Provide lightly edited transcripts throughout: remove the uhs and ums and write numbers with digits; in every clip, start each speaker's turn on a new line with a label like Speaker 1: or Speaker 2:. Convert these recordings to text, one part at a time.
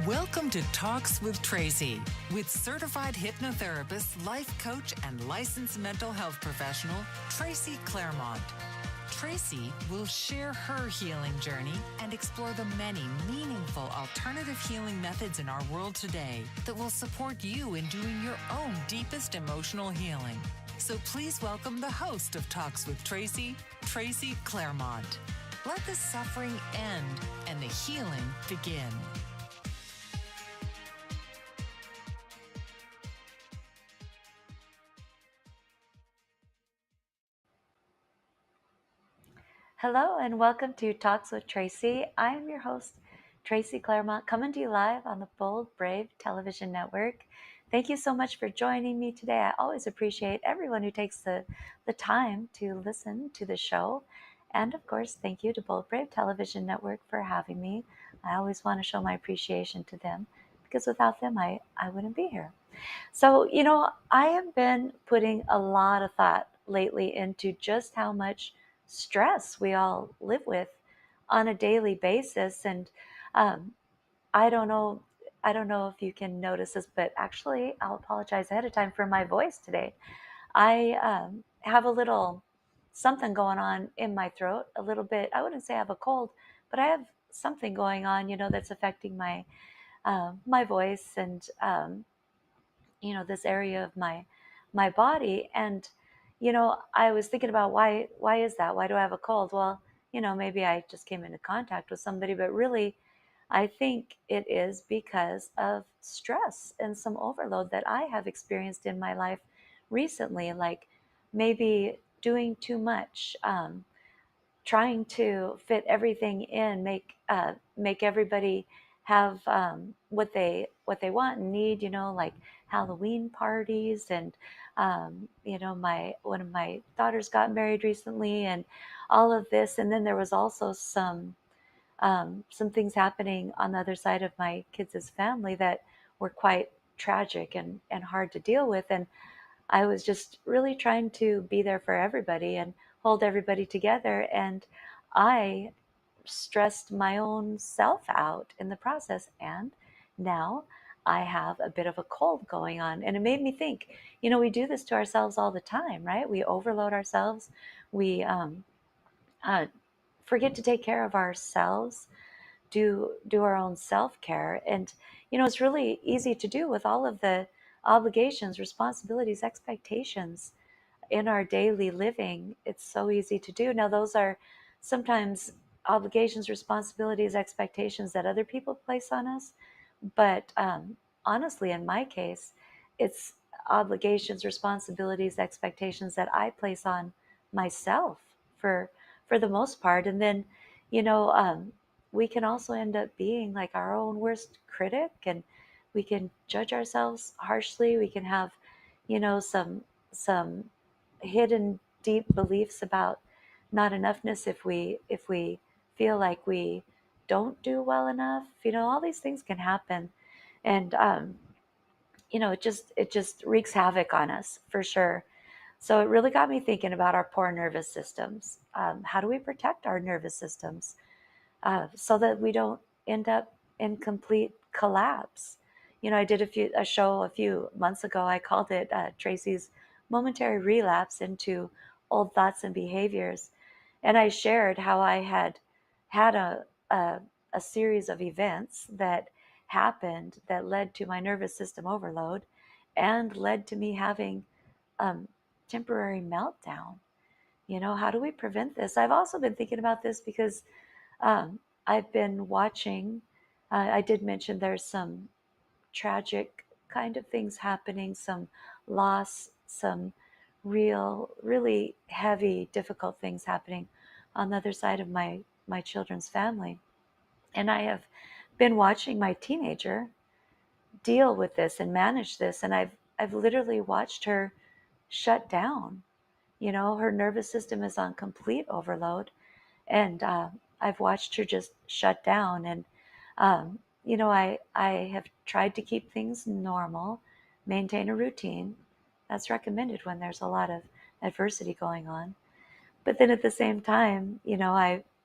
Speaker 1: Welcome to Talks with Tracy, with certified hypnotherapist, life coach, and licensed mental health professional, Tracy Claremont. Tracy will share her healing journey and explore the many meaningful alternative healing methods in our world today that will support you in doing your own deepest emotional healing. So please welcome the host of Talks with Tracy, Tracy Claremont. Let the suffering end and the healing begin.
Speaker 2: Hello and welcome to Talks with Tracy. I am your host, Tracy Claremont, coming to you live on the Bold, Brave Television Network. Thank you so much for joining me today. I always appreciate everyone who takes the time to listen to the show. And of course, thank you to Bold, Brave Television Network for having me. I always want to show my appreciation to them because without them, I wouldn't be here. So, I have been putting a lot of thought lately into just how much stress we all live with on a daily basis. And um, I don't know, if you can notice this, but actually, I'll apologize ahead of time for my voice today. I have a little something going on in my throat, a little bit. I wouldn't say I have a cold, but I have something going on, that's affecting my voice and this area of my body. And I was thinking about why is that? Why do I have a cold? Well, maybe I just came into contact with somebody, but really I think it is because of stress and some overload that I have experienced in my life recently, like maybe doing too much, trying to fit everything in, make everybody have what they want and need, like Halloween parties. And my one of my daughters got married recently, and all of this. And then there was also some things happening on the other side of my kids' family that were quite tragic and hard to deal with. And I was just really trying to be there for everybody and hold everybody together. And I stressed my own self out in the process. And now I have a bit of a cold going on. And it made me think, we do this to ourselves all the time, right? We overload ourselves. We uh, forget to take care of ourselves, do our own self-care. And it's really easy to do with all of the obligations, responsibilities, expectations in our daily living. It's so easy to do. Now those are sometimes obligations, responsibilities, expectations that other people place on us, but honestly, in my case, it's obligations, responsibilities, expectations that I place on myself for the most part. And then you know we can also end up being like our own worst critic, and we can judge ourselves harshly. We can have some hidden deep beliefs about not enough,ness if we feel like we don't do well enough. All these things can happen. And it just wreaks havoc on us for sure. So it really got me thinking about our poor nervous systems. How do we protect our nervous systems so that we don't end up in complete collapse? I did a show a few months ago. I called it Tracy's momentary relapse into old thoughts and behaviors. And I shared how I had a, a series of events that happened that led to my nervous system overload and led to me having um, temporary meltdown. How do we prevent this? I've also been thinking about this because I've been watching. I did mention there's some tragic kind of things happening, some loss, some really heavy, difficult things happening on the other side of my children's family. And I have been watching my teenager deal with this and manage this, and I've literally watched her shut down. Her nervous system is on complete overload, and I've watched her just shut down. And I have tried to keep things normal, maintain a routine. That's recommended when there's a lot of adversity going on. But then at the same time,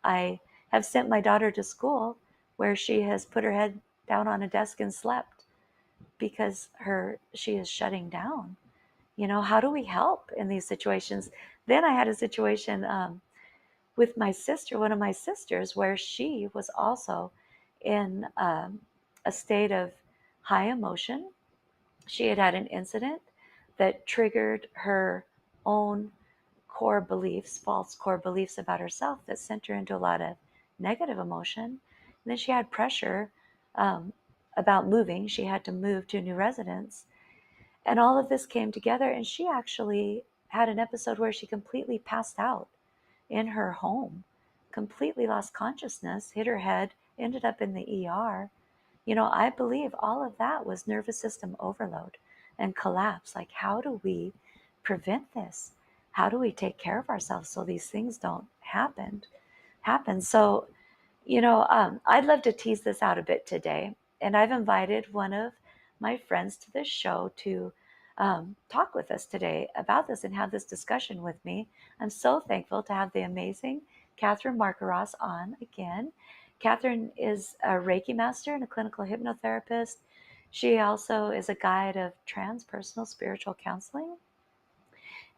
Speaker 2: I have sent my daughter to school where she has put her head down on a desk and slept because she is shutting down. How do we help in these situations? Then I had a situation with my sister, one of my sisters, where she was also in a state of high emotion. She had had an incident that triggered her own core beliefs, false core beliefs about herself, that sent her into a lot of negative emotion. And then she had pressure um, about moving. She had to move to a new residence. And all of this came together, and she actually had an episode where she completely passed out in her home, completely lost consciousness, hit her head, ended up in the ER. I believe all of that was nervous system overload and collapse. Like, how do we prevent this? How do we take care of ourselves so these things don't happen? So, I'd love to tease this out a bit today. And I've invited one of my friends to this show to talk with us today about this and have this discussion with me. I'm so thankful to have the amazing Kathryn Marquross on again. Kathryn is a Reiki master and a clinical hypnotherapist. She also is a guide of transpersonal spiritual counseling,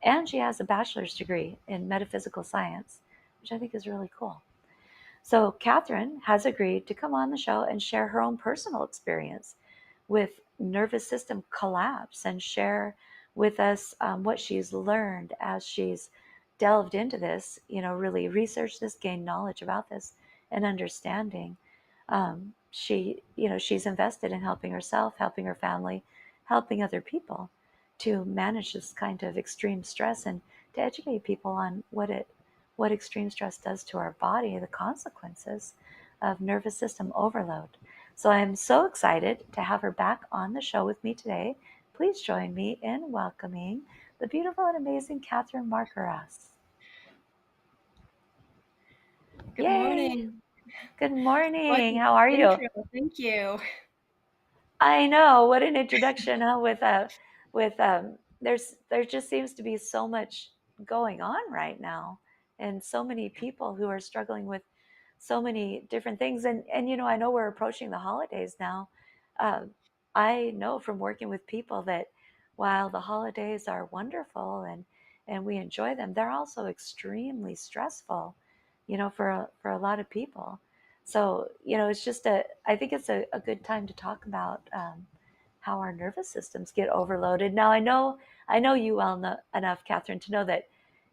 Speaker 2: and she has a bachelor's degree in metaphysical science, which I think is really cool. So Kathryn has agreed to come on the show and share her own personal experience with nervous system collapse and share with us what she's learned as she's delved into this, really researched this, gained knowledge about this and understanding. She's invested in helping herself, helping her family, helping other people to manage this kind of extreme stress, and to educate people on what extreme stress does to our body, the consequences of nervous system overload. So I'm so excited to have her back on the show with me today. Please join me in welcoming the beautiful and amazing Kathryn Marquross.
Speaker 3: Good
Speaker 2: Yay!
Speaker 3: morning.
Speaker 2: Good
Speaker 3: What
Speaker 2: morning.
Speaker 3: an
Speaker 2: How are you?
Speaker 3: intro. Thank you.
Speaker 2: I know, what an introduction, huh? With there just seems to be so much going on right now, and so many people who are struggling with so many different things. And I know we're approaching the holidays now. Uh, I know from working with people that while the holidays are wonderful and we enjoy them, they're also extremely stressful, for a lot of people. So, it's just I think it's a good time to talk about how our nervous systems get overloaded. Now, I know you well enough, Kathryn, to know that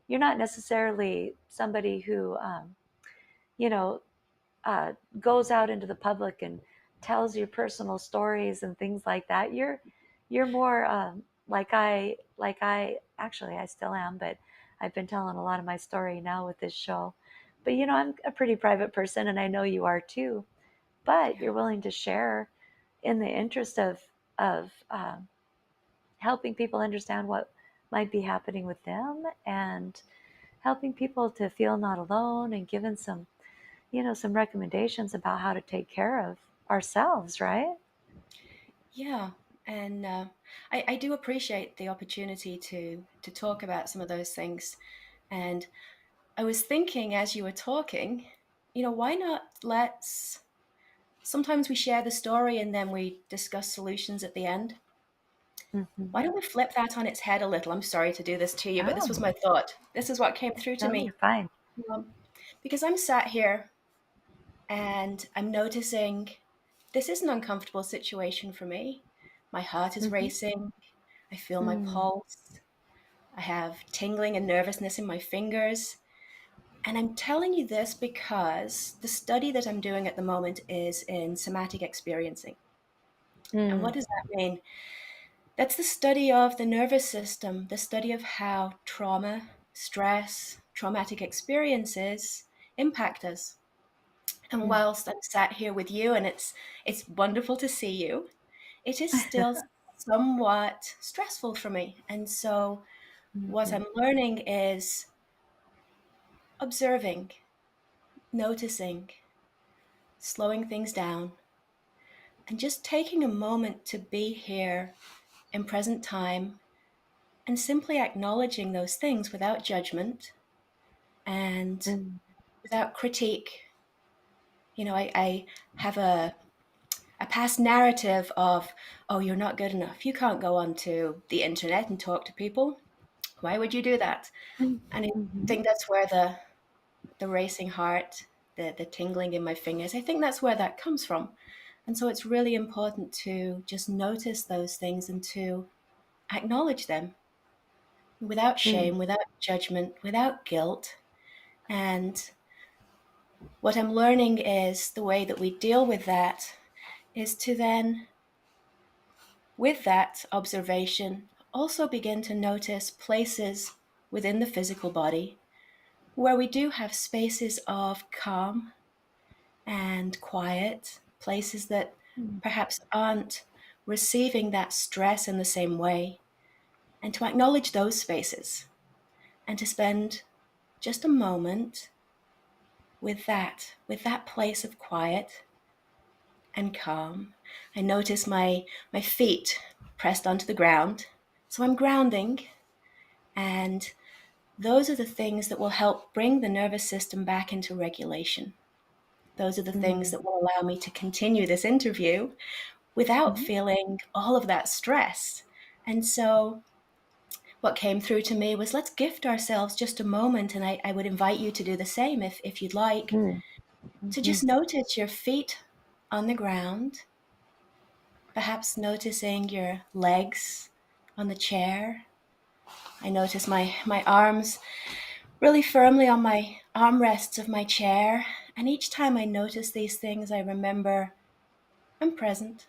Speaker 2: you're not necessarily somebody who, you know, goes out into the public and tells your personal stories and things like that. You're more like I actually I still am, but I've been telling a lot of my story now with this show. But I'm a pretty private person, and I know you are too. But
Speaker 3: Yeah.
Speaker 2: you're willing to share in the interest of helping people understand what might be happening with them, and helping people to feel not alone, and giving some recommendations about how to take care of ourselves, right?
Speaker 3: Yeah. And I do appreciate the opportunity to talk about some of those things. And I was thinking as you were talking, why not sometimes we share the story and then we discuss solutions at the end.
Speaker 2: Hmm.
Speaker 3: Why don't we flip that on its head a little? I'm sorry to do this to you, but this was
Speaker 2: Oh,
Speaker 3: my thought. This is what came through to
Speaker 2: no, you're
Speaker 3: me.
Speaker 2: fine.
Speaker 3: Because I'm sat here and I'm noticing this is an uncomfortable situation for me. My heart is
Speaker 2: Hmm.
Speaker 3: racing. I feel my
Speaker 2: Mm.
Speaker 3: pulse. I have tingling and nervousness in my fingers. And I'm telling you this because the study that I'm doing at the moment is in somatic experiencing. And
Speaker 2: Mm.
Speaker 3: what does that mean? That's the study of the nervous system, the study of how trauma, stress, traumatic experiences impact us. And
Speaker 2: Mm.
Speaker 3: whilst I'm sat here with you and it's wonderful to see you, it is still somewhat stressful for me. And so what
Speaker 2: Mhm.
Speaker 3: I'm learning is observing, noticing, slowing things down, and just taking a moment to be here in present time and simply acknowledging those things without judgment and
Speaker 2: Mm.
Speaker 3: without critique. I have a past narrative of, oh, you're not good enough. You can't go onto the internet and talk to people. Why would you do that? And I
Speaker 2: Mm-hmm.
Speaker 3: think that's where the racing heart, the tingling in my fingers, I think that's where that comes from. And so it's really important to just notice those things and to acknowledge them without shame, without judgment, without guilt. And what I'm learning is the way that we deal with that is to then, with that observation, also begin to notice places within the physical body where we do have spaces of calm and quiet, places that perhaps aren't receiving that stress in the same way, and to acknowledge those spaces and to spend just a moment with that place of quiet and calm. I notice my feet pressed onto the ground, so I'm grounding, and those are the things that will help bring the nervous system back into regulation. Those are the things that will allow me to continue this interview without
Speaker 2: Mm-hmm.
Speaker 3: feeling all of that stress. And so what came through to me was, let's gift ourselves just a moment. And I would invite you to do the same if you'd like, to
Speaker 2: Mm-hmm.
Speaker 3: just notice your feet on the ground, perhaps noticing your legs on the chair. I notice my arms really firmly on my armrests of my chair. And each time I notice these things, I remember I'm present,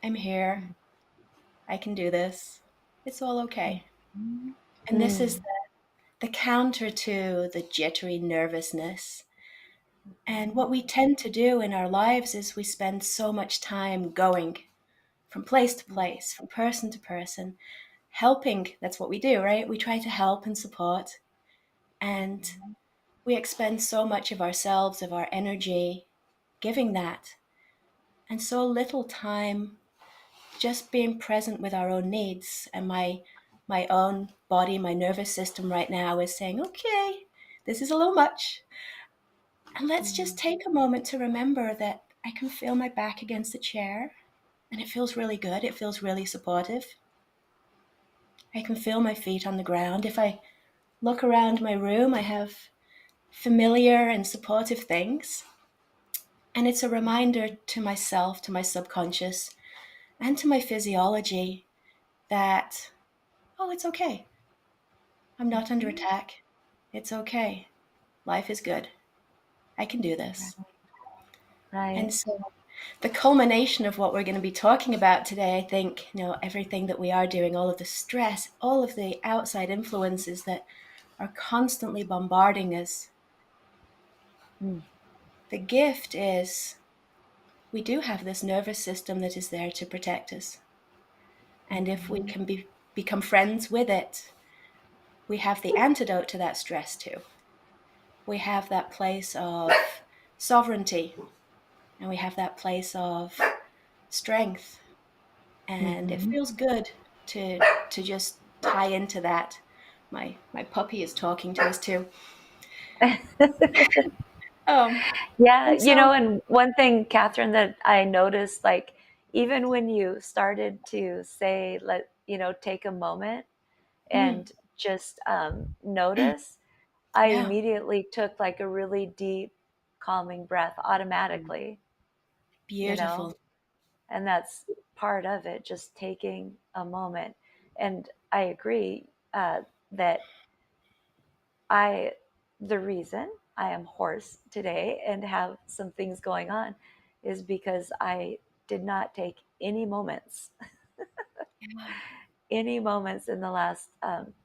Speaker 3: I'm here, I can do this, it's all okay. And this is the counter to the jittery nervousness. And what we tend to do in our lives is we spend so much time going from place to place, from person to person, helping. That's what we do, right? We try to help and support. And we expend so much of ourselves, of our energy, giving that. And so little time just being present with our own needs. And my own body, my nervous system right now is saying, okay, this is a little much. And let's just take a moment to remember that I can feel my back against the chair and it feels really good. It feels really supportive. I can feel my feet on the ground. If I look around my room, I have familiar and supportive things. And it's a reminder to myself, to my subconscious, and to my physiology that, oh, it's okay. I'm not under attack. It's okay. Life is good. I can do this. And
Speaker 2: Right.
Speaker 3: so the culmination of what we're going to be talking about today, I think, everything that we are doing, all of the stress, all of the outside influences that are constantly bombarding us,
Speaker 2: Mm.
Speaker 3: the gift is we do have this nervous system that is there to protect us. And if we can become friends with it, we have the antidote to that stress too. We have that place of sovereignty, and we have that place of strength, and it
Speaker 2: Mm-hmm.
Speaker 3: feels good to just tie into that. My puppy is talking to us too. um
Speaker 2: Yeah,
Speaker 3: and so
Speaker 2: and one thing, Kathryn, that I noticed, like, even when you started to say, take a moment
Speaker 3: mm,
Speaker 2: and just notice, I
Speaker 3: yeah,
Speaker 2: immediately took like a really deep, calming breath automatically, you know,
Speaker 3: beautiful.
Speaker 2: and that's part of it, just taking a moment. And I agree that I, the reason I am hoarse today and have some things going on is because I did not take
Speaker 3: Yeah,
Speaker 2: any moments in the last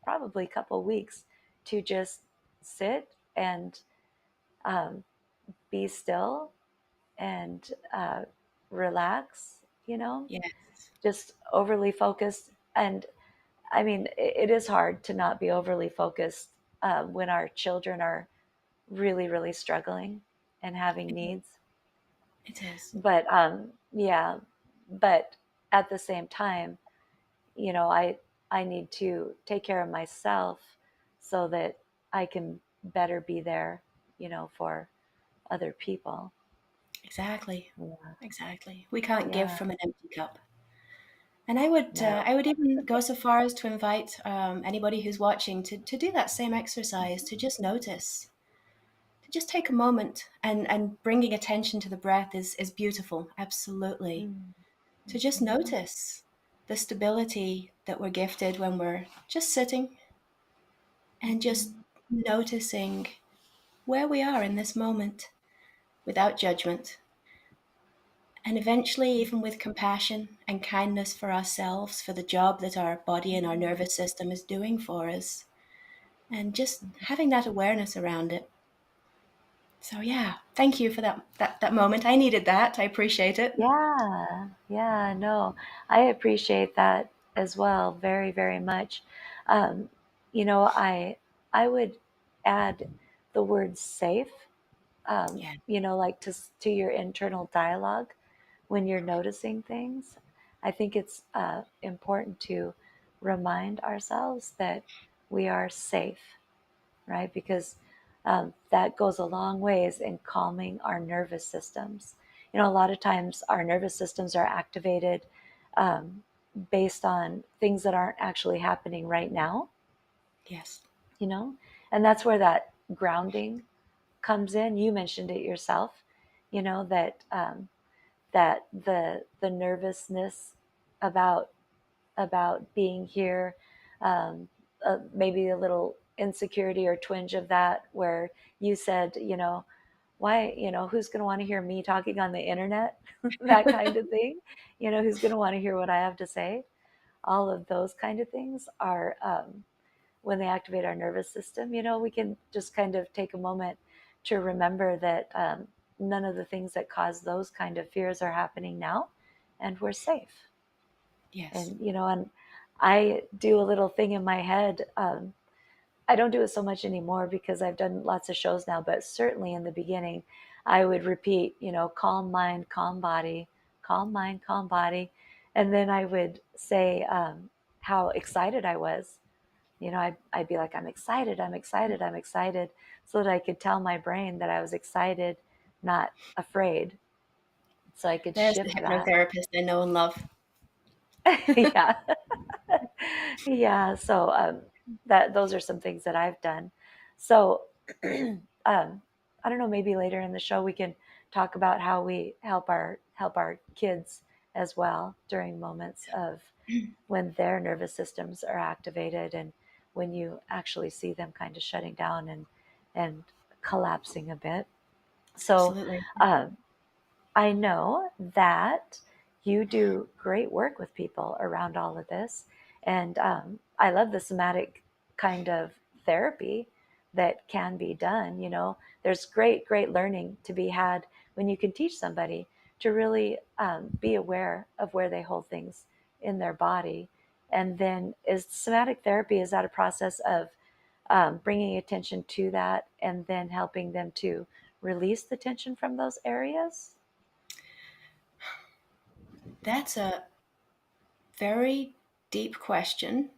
Speaker 2: probably couple weeks to just sit and um, be still and relax,
Speaker 3: yes,
Speaker 2: just overly focused. And I mean, it is hard to not be overly focused when our children are really, really struggling and having needs.
Speaker 3: it is.
Speaker 2: But yeah, but at the same time, I need to take care of myself so that I can better be there, for other people.
Speaker 3: Exactly.
Speaker 2: Yeah.
Speaker 3: Exactly. We can't give
Speaker 2: Yeah.
Speaker 3: from an empty cup. And
Speaker 2: No.
Speaker 3: I would even go so far as to invite anybody who's watching to do that same exercise, to just notice, to just take a moment, and bringing attention to the breath is beautiful. Absolutely.
Speaker 2: Mm.
Speaker 3: To just
Speaker 2: Mhm.
Speaker 3: notice the stability that we're gifted when we're just sitting and just
Speaker 2: Mhm.
Speaker 3: noticing where we are in this moment without judgment. And eventually, even with compassion and kindness for ourselves, for the job that our body and our
Speaker 2: Mhm.
Speaker 3: nervous system is doing for us, and just
Speaker 2: Mhm.
Speaker 3: having that awareness around it. So yeah, thank you for that moment. I needed that. I appreciate it.
Speaker 2: Yeah, yeah, no, I appreciate that as well, very, very much. Um, I would add the word safe,
Speaker 3: Yeah.
Speaker 2: like to your internal dialogue when you're noticing things. I think it's important to remind ourselves that we are safe, right? Because that goes a long ways in calming our nervous systems. A lot of times our nervous systems are activated um, based on things that aren't actually happening right now,
Speaker 3: Yes.
Speaker 2: you know, and that's where that grounding comes in. You mentioned it yourself, that that the nervousness about being here, um, maybe a little insecurity or twinge of that, where you said, why, who's going to want to hear me talking on the internet, that kind of thing, who's going to want to hear what I have to say. All of those kind of things are, when they activate our nervous system, we can just kind of take a moment to remember that none of the things that cause those kind of fears are happening now, and we're safe.
Speaker 3: Yes.
Speaker 2: And I do a little thing in my head. I don't do it so much anymore because I've done lots of shows now, but certainly in the beginning, I would repeat, calm mind, calm body, calm mind, calm body. And then I would say how excited I was. I'd be like, I'm excited, I'm excited, I'm excited, so that I could tell my brain that I was excited, not afraid. So I could
Speaker 3: There's the
Speaker 2: shift that.
Speaker 3: hypnotherapist I know and love.
Speaker 2: Yeah. Yeah, so that those are some things that I've done. So I don't know, maybe later in the show we can talk about how we help our kids as well during moments of when their nervous systems are activated, and when you actually see them kind of shutting down and collapsing a bit. So
Speaker 3: Absolutely.
Speaker 2: um, I know that you do great work with people around all of this. And I love the somatic kind of therapy that can be done. There's great, great learning to be had when you can teach somebody to really be aware of where they hold things in their body. And then is somatic therapy, is that a process of bringing attention to that and then helping them to release the tension from those areas?
Speaker 3: That's a very deep question.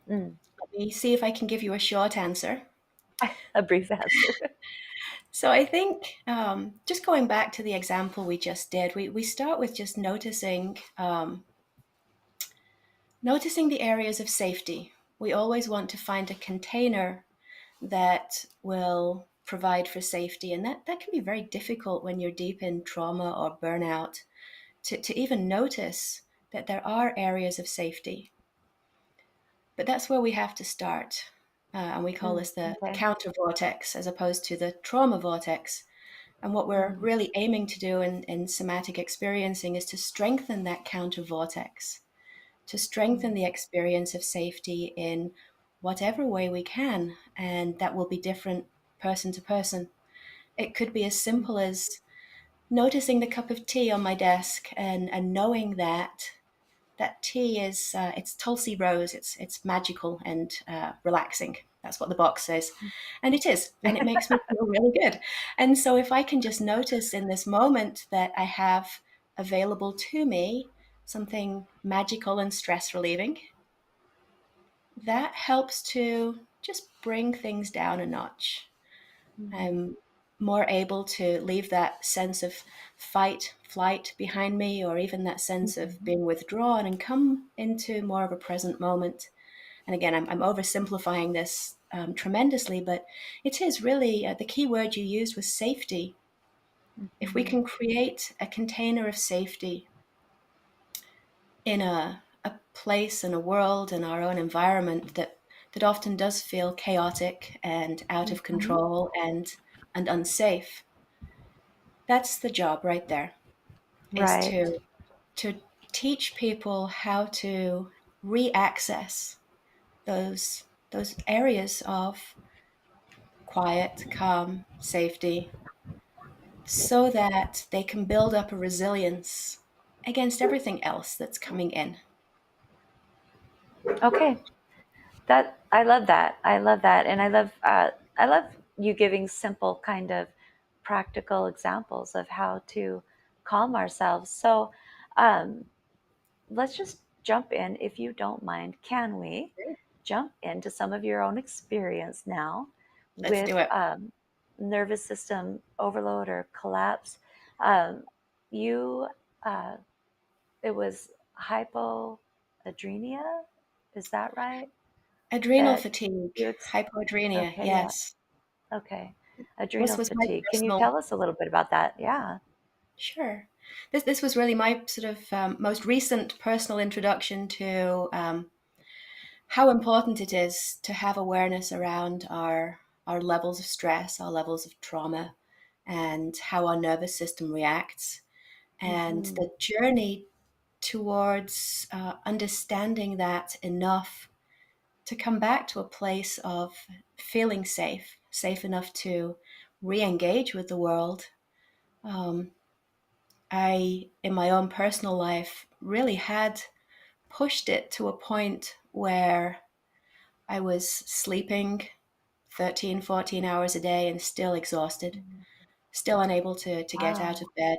Speaker 2: Mm.
Speaker 3: Let me see if I can give you a short answer.
Speaker 2: A brief answer.
Speaker 3: So I think, just going back to the example we just did, we start with just noticing the areas of safety. We always want to find a container that will provide for safety, and that can be very difficult when you're deep in trauma or burnout, to even notice that there are areas of safety. But that's where we have to start. And we call
Speaker 2: Mm.
Speaker 3: this the
Speaker 2: Okay.
Speaker 3: counter vortex as opposed to the trauma vortex. And what we're
Speaker 2: Mm.
Speaker 3: really aiming to do in somatic experiencing is to strengthen that counter vortex, to strengthen
Speaker 2: Mm.
Speaker 3: the experience of safety in whatever way we can. And that will be different person to person. It could be as
Speaker 2: Mm.
Speaker 3: simple as noticing the cup of tea on my desk, and knowing that that tea is it's Tulsi rose. It's magical and relaxing. That's what the box says, and it is, and it makes me feel really good. And so, if I can just notice in this moment that I have available to me something magical and stress relieving, that helps to just bring things down a notch.
Speaker 2: Mm.
Speaker 3: Um, more able to leave that sense of fight, flight behind me, or even that sense of
Speaker 2: Mhm.
Speaker 3: being withdrawn and come into more of a present moment. And again, I'm oversimplifying this tremendously, but it is really the key word you used was safety. If we
Speaker 2: Mhm.
Speaker 3: can create a container of safety in a place and a world and our own environment that often does feel chaotic and out of
Speaker 2: Mhm.
Speaker 3: control and unsafe, that's the job right there, is
Speaker 2: Right.
Speaker 3: to teach people how to re-access those areas of quiet, calm, safety, so that they can build up a resilience against everything else that's coming in.
Speaker 2: Okay. That I love that. I love that, and I love you giving simple kind of practical examples of how to calm ourselves. So, um, let's just jump in, if you don't mind. Can we jump into some of your own experience now
Speaker 3: Let's
Speaker 2: with
Speaker 3: do it.
Speaker 2: nervous system overload or collapse? Um, you, uh, it was hypoadrenia, is that right?
Speaker 3: Adrenal
Speaker 2: That
Speaker 3: fatigue,
Speaker 2: you,
Speaker 3: hypoadrenia,
Speaker 2: okay, yeah,
Speaker 3: yes.
Speaker 2: okay.
Speaker 3: This
Speaker 2: Adrenal
Speaker 3: was my
Speaker 2: fatigue. Can you
Speaker 3: personal,
Speaker 2: tell us a little bit about that? Yeah.
Speaker 3: sure. This was really my sort of most recent personal introduction to how important it is to have awareness around our levels of stress, our levels of trauma, and how our nervous system reacts, and
Speaker 2: Hmm.
Speaker 3: the journey towards understanding that enough to come back to a place of feeling safe, safe enough to re-engage with the world. Um, I, in my own personal life, really had pushed it to a point where I was sleeping 13, 14 hours a day and still exhausted, still unable to get out
Speaker 2: Wow.
Speaker 3: of bed.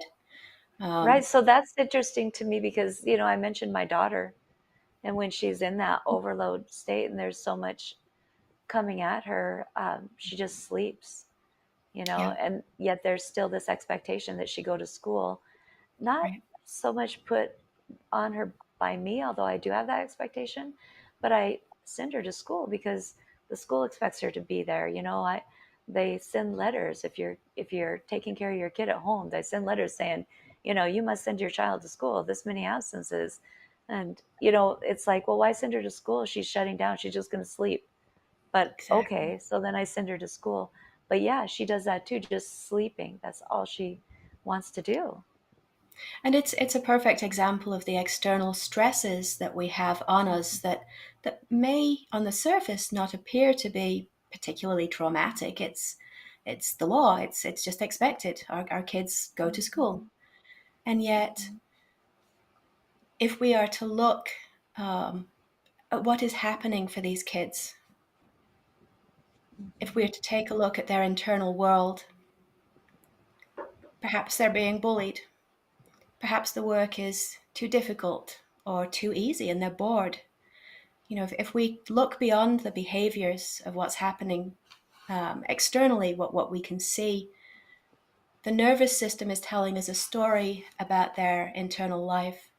Speaker 2: Right.
Speaker 3: Um,
Speaker 2: So that's interesting to me because, I mentioned my daughter, and when she's in that overload state and there's so much coming at her, she just sleeps,
Speaker 3: yeah,
Speaker 2: and yet there's still this expectation that she go to school, not
Speaker 3: right,
Speaker 2: so much put on her by me, although I do have that expectation, but I send her to school because the school expects her to be there. They send letters if you're taking care of your kid at home. They send letters saying, you must send your child to school. This many absences, and it's like, well, why send her to school? She's shutting down. She's just going to sleep. But
Speaker 3: exactly.
Speaker 2: okay, so then I send her to school. But yeah, she does that too, just sleeping. That's all she wants to do.
Speaker 3: And it's a perfect example of the external stresses that we have on us that may, on the surface, not appear to be particularly traumatic. It's the law. It's just expected. Our kids go to school,
Speaker 2: Mhm.
Speaker 3: and yet,
Speaker 2: Mhm.
Speaker 3: if we are to look um, at what is happening for these kids, if we are
Speaker 2: Mhm.
Speaker 3: to take a look at their internal world, perhaps they're being bullied. Perhaps the work is too difficult or too easy, and they're bored. If we look beyond the behaviors of what's happening externally, what we can see, the nervous system is telling us a story about their internal life,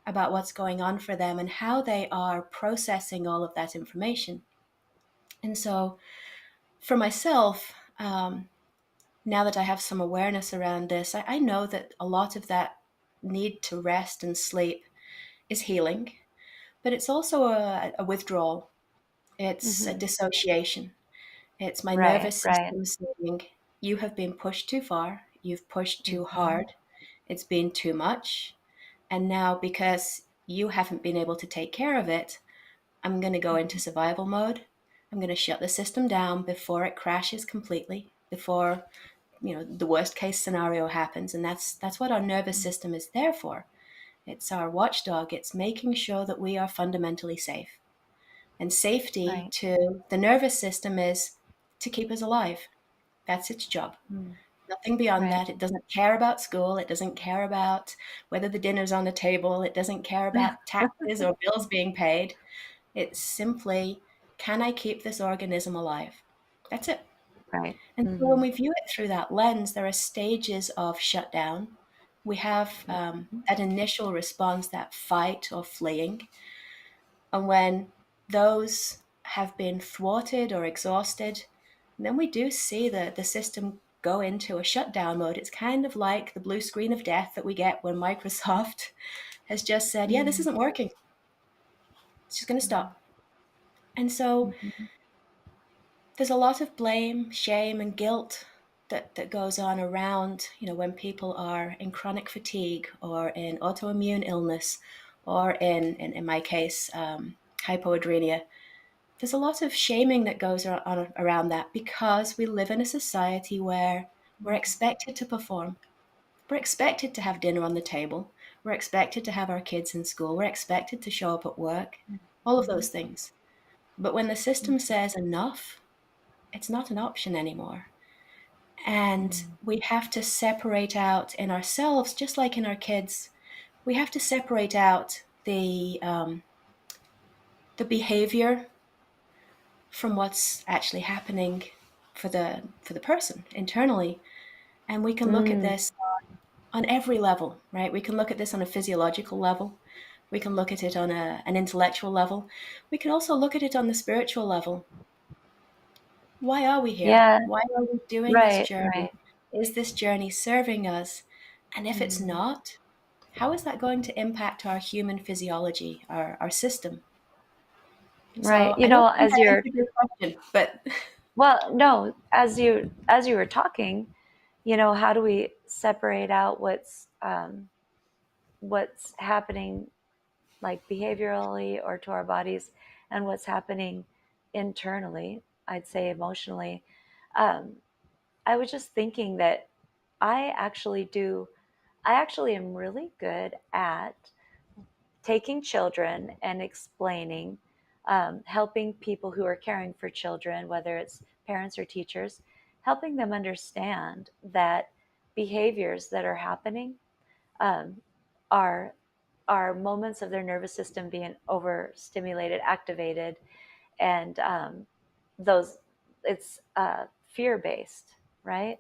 Speaker 3: about what's going on for them, and how they are processing all of that information. And so, for myself, now that I have some awareness around this, I know that a lot of that need to rest and sleep is healing, but it's also a withdrawal. It's a
Speaker 2: Mhm.
Speaker 3: dissociation. It's my
Speaker 2: Right,
Speaker 3: nervous
Speaker 2: right.
Speaker 3: system saying, you have been pushed too far, you've pushed too
Speaker 2: Mhm.
Speaker 3: hard, it's been too much. And now, because you haven't been able to take care of it, I'm going to go into
Speaker 2: Mhm.
Speaker 3: survival mode. I'm going to shut the system down before it crashes completely, before the worst case scenario happens. And that's what our nervous
Speaker 2: Mhm.
Speaker 3: system is there for. It's our watchdog. It's making sure that we are fundamentally safe. And safety
Speaker 2: Right.
Speaker 3: to the nervous system is to keep us alive. That's its job.
Speaker 2: Mm.
Speaker 3: Nothing beyond
Speaker 2: Right.
Speaker 3: that. It doesn't care about school. It doesn't care about whether the dinner's on the table. It doesn't care about taxes or bills being paid. It's simply, can I keep this organism alive? That's it.
Speaker 2: Right.
Speaker 3: And so when
Speaker 2: Mm-hmm.
Speaker 3: we view it through that lens, there are stages of shutdown. We have that initial response, that fight or fleeing. And when those have been thwarted or exhausted, then we do see the system go into a shutdown mode. It's kind of like the blue screen of death that we get when Microsoft has just said, yeah, this isn't working. It's just going to stop. And so
Speaker 2: Mm-hmm.
Speaker 3: there's a lot of blame, shame, and guilt that goes on around, when people are in chronic fatigue or in autoimmune illness or in my case, hypoadrenia. There's a lot of shaming that goes on around that because we live in a society where we're expected to perform. We're expected to have dinner on the table. We're expected to have our kids in school. We're expected to show up at work. All of those things. But when the system says enough, it's not an option anymore. And we have to separate out in ourselves, just like in our kids, we have to separate out the behavior from what's actually happening for the person internally. And we can look at
Speaker 2: Mm.
Speaker 3: this on every level, right? We can look at this on a physiological level. We can look at it on an intellectual level. We can also look at it on the spiritual level. Why are we here?
Speaker 2: Yeah.
Speaker 3: Why are we doing this
Speaker 2: Right.
Speaker 3: journey?
Speaker 2: Right.
Speaker 3: Is this journey serving us? And if it's
Speaker 2: Mm.
Speaker 3: not, how is that going to impact our human physiology, our system?
Speaker 2: Right.
Speaker 3: So I don't think
Speaker 2: As
Speaker 3: I
Speaker 2: you're
Speaker 3: answered your question, but
Speaker 2: well, no, as you were talking, how do we separate out what's happening like behaviorally or to our bodies and what's happening internally, I'd say emotionally. Um, I was just thinking that I actually do, I actually am really good at taking children and explaining, helping people who are caring for children, whether it's parents or teachers, helping them understand that behaviors that are happening um, are are moments of their nervous system being overstimulated, activated, and those it's fear based, right?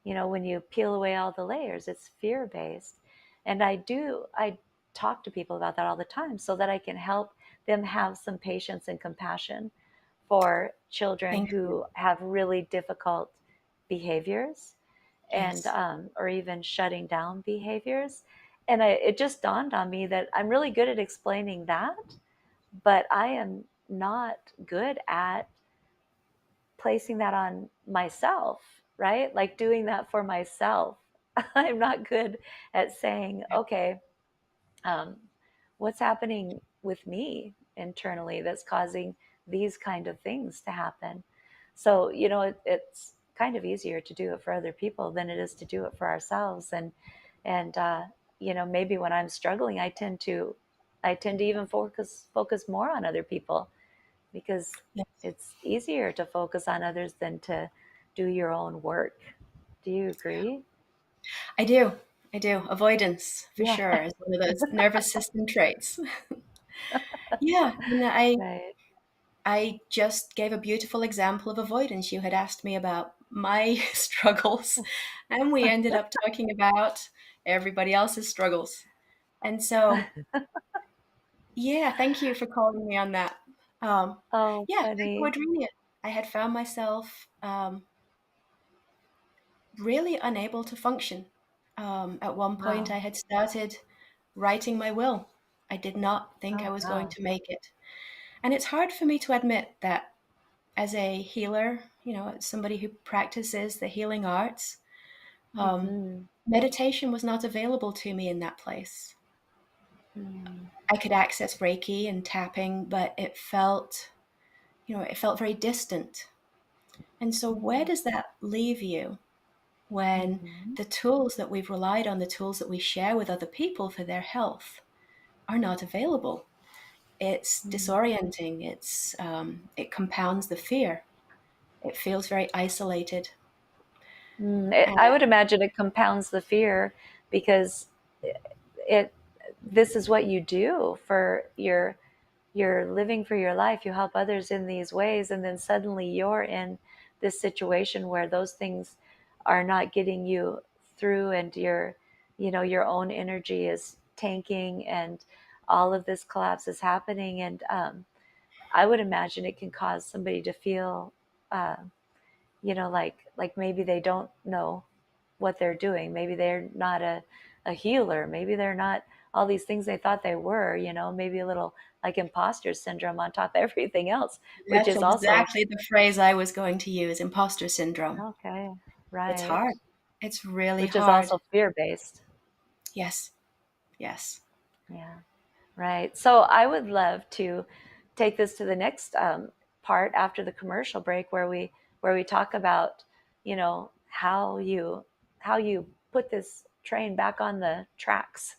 Speaker 2: When you peel away all the layers, it's fear based, and I talk to people about that all the time so that I can help them have some patience and compassion for children
Speaker 3: thank you.
Speaker 2: who have really difficult behaviors and
Speaker 3: Yes,
Speaker 2: or even shutting down behaviors. And it just dawned on me that I'm really good at explaining that, but I am not good at placing that on myself, right? Like doing that for myself. I'm not good at saying, okay, um, what's happening with me internally that's causing these kind of things to happen. So it's kind of easier to do it for other people than it is to do it for ourselves. And maybe when I'm struggling, I tend to even focus more on other people because
Speaker 3: yes,
Speaker 2: it's easier to focus on others than to do your own work. Do you agree?
Speaker 3: I do. I do. Avoidance, for
Speaker 2: Yeah.
Speaker 3: sure, is one of those nervous system traits. Yeah, and
Speaker 2: Right.
Speaker 3: I just gave a beautiful example of avoidance. You had asked me about my struggles, and we ended up talking about everybody else's struggles. And so, yeah, thank you for calling me on that. Um,
Speaker 2: Oh,
Speaker 3: yeah,
Speaker 2: funny.
Speaker 3: hypoadrenia. I had found myself really unable to function. At one point,
Speaker 2: Wow.
Speaker 3: I had started writing my will. I did not think I
Speaker 2: Oh,
Speaker 3: was going
Speaker 2: wow.
Speaker 3: to make it. And it's hard for me to admit that as a healer, as somebody who practices the healing arts,
Speaker 2: Mm-hmm.
Speaker 3: meditation was not available to me in that place.
Speaker 2: Mm-hmm.
Speaker 3: I could access Reiki and tapping, but it felt very distant. And so where does that leave you when
Speaker 2: Mm-hmm.
Speaker 3: the tools that we've relied on, the tools that we share with other people for their health, are not available? It's disorienting. It compounds the fear. It feels very isolated. And
Speaker 2: I would imagine it compounds the fear because it this is what you do for you're living for your life. You help others in these ways, and then suddenly you're in this situation where those things are not getting you through, and your own energy is tanking, and all of this collapse is happening. And I would imagine it can cause somebody to feel, uh, like maybe they don't know what they're doing. Maybe they're not a healer. Maybe they're not all these things they thought they were, maybe a little like imposter syndrome on top of everything else, which
Speaker 3: That's
Speaker 2: is also
Speaker 3: exactly the phrase I was going to use, imposter syndrome.
Speaker 2: okay,
Speaker 3: It's
Speaker 2: right?
Speaker 3: hard. It's really
Speaker 2: Which is
Speaker 3: hard.
Speaker 2: also fear based.
Speaker 3: Yes, yes.
Speaker 2: Yeah, right. So I would love to take this to the next part after the commercial break, where we talk about how you put this train back on the tracks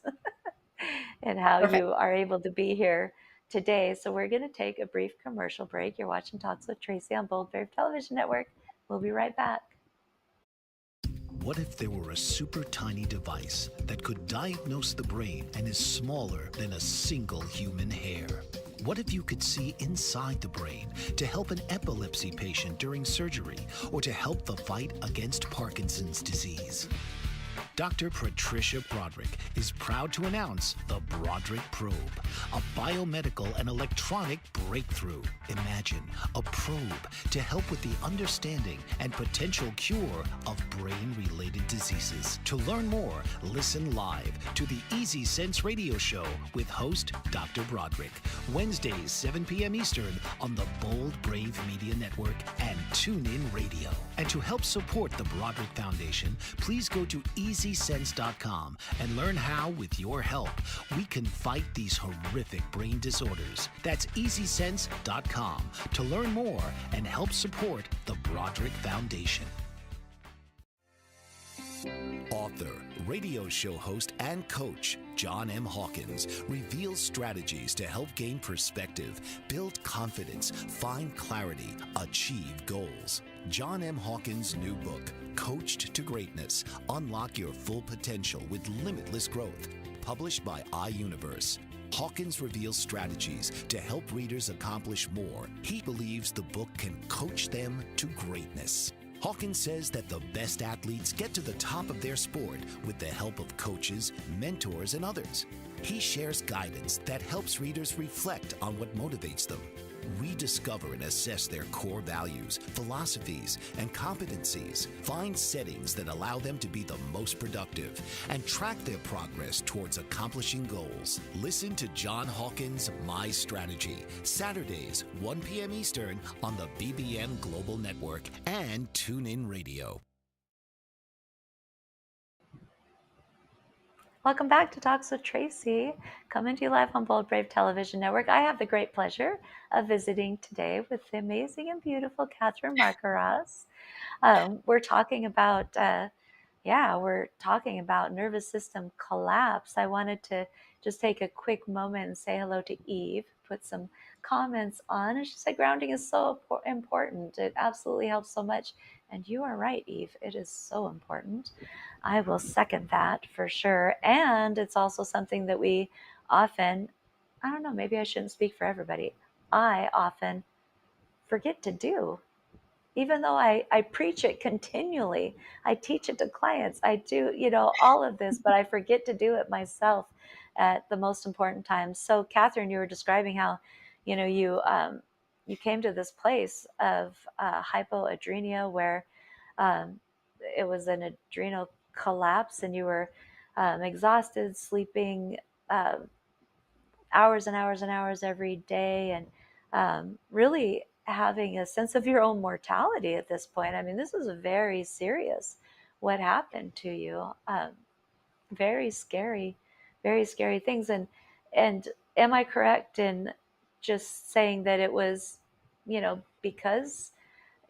Speaker 2: and how
Speaker 3: Perfect.
Speaker 2: you are able to be here today. So we're going to take a brief commercial break. You're watching Talks with Tracy on Bold Brave Television Network. We'll be right back.
Speaker 4: What if there were a super tiny device that could diagnose the brain and is smaller than a single human hair? What if you could see inside the brain to help an epilepsy patient during surgery or to help the fight against Parkinson's disease? Dr. Patricia Broderick is proud to announce the Broderick Probe, a biomedical and electronic breakthrough. Imagine a probe to help with the understanding and potential cure of brain-related diseases. To learn more, listen live to the Easy Sense radio show with host Dr. Broderick, Wednesdays 7 p.m. Eastern on the Bold Brave Media Network and TuneIn Radio. And to help support the Broderick Foundation, please go to EasySense.com and learn how, with your help, we can fight these horrific brain disorders. That's EasySense.com to learn more and help support the Broderick Foundation. Author, radio show host, and coach John M. Hawkins reveals strategies to help gain perspective, build confidence, find clarity, achieve goals. John M. Hawkins' new book, Coached to Greatness, Unlock Your Full Potential with Limitless Growth, published by iUniverse. Hawkins reveals strategies to help readers accomplish more. He believes the book can coach them to greatness. Hawkins says that the best athletes get to the top of their sport with the help of coaches, mentors, and others. He shares guidance that helps readers reflect on what motivates them, rediscover and assess their core values, philosophies, and competencies, find settings that allow them to be the most productive, and track their progress towards accomplishing goals. Listen to John Hawkins' My Strategy, Saturdays, 1 p.m. Eastern on the BBM Global Network and TuneIn Radio.
Speaker 2: Welcome back to Talks with Tracy, coming to you live on Bold Brave Television Network. I have the great pleasure of visiting today with the amazing and beautiful Kathryn Marquross. We're talking about, nervous system collapse. I wanted to just take a quick moment and say hello to Eve, put some comments on. And she said grounding is so important. It absolutely helps so much. And you are right, Eve. It is so important. I will second that for sure. And it's also something that we often, I don't know, maybe I shouldn't speak for everybody. I often forget to do. Even though I preach it continually, I teach it to clients, I do, all of this, but I forget to do it myself at the most important times. So, Kathryn, you were describing how, you came to this place of hypoadrenia where it was an adrenal collapse, and you were exhausted, sleeping hours and hours and hours every day, and really having a sense of your own mortality at this point. I mean, this is very serious what happened to you. Very scary things. And am I correct in just saying that it was, because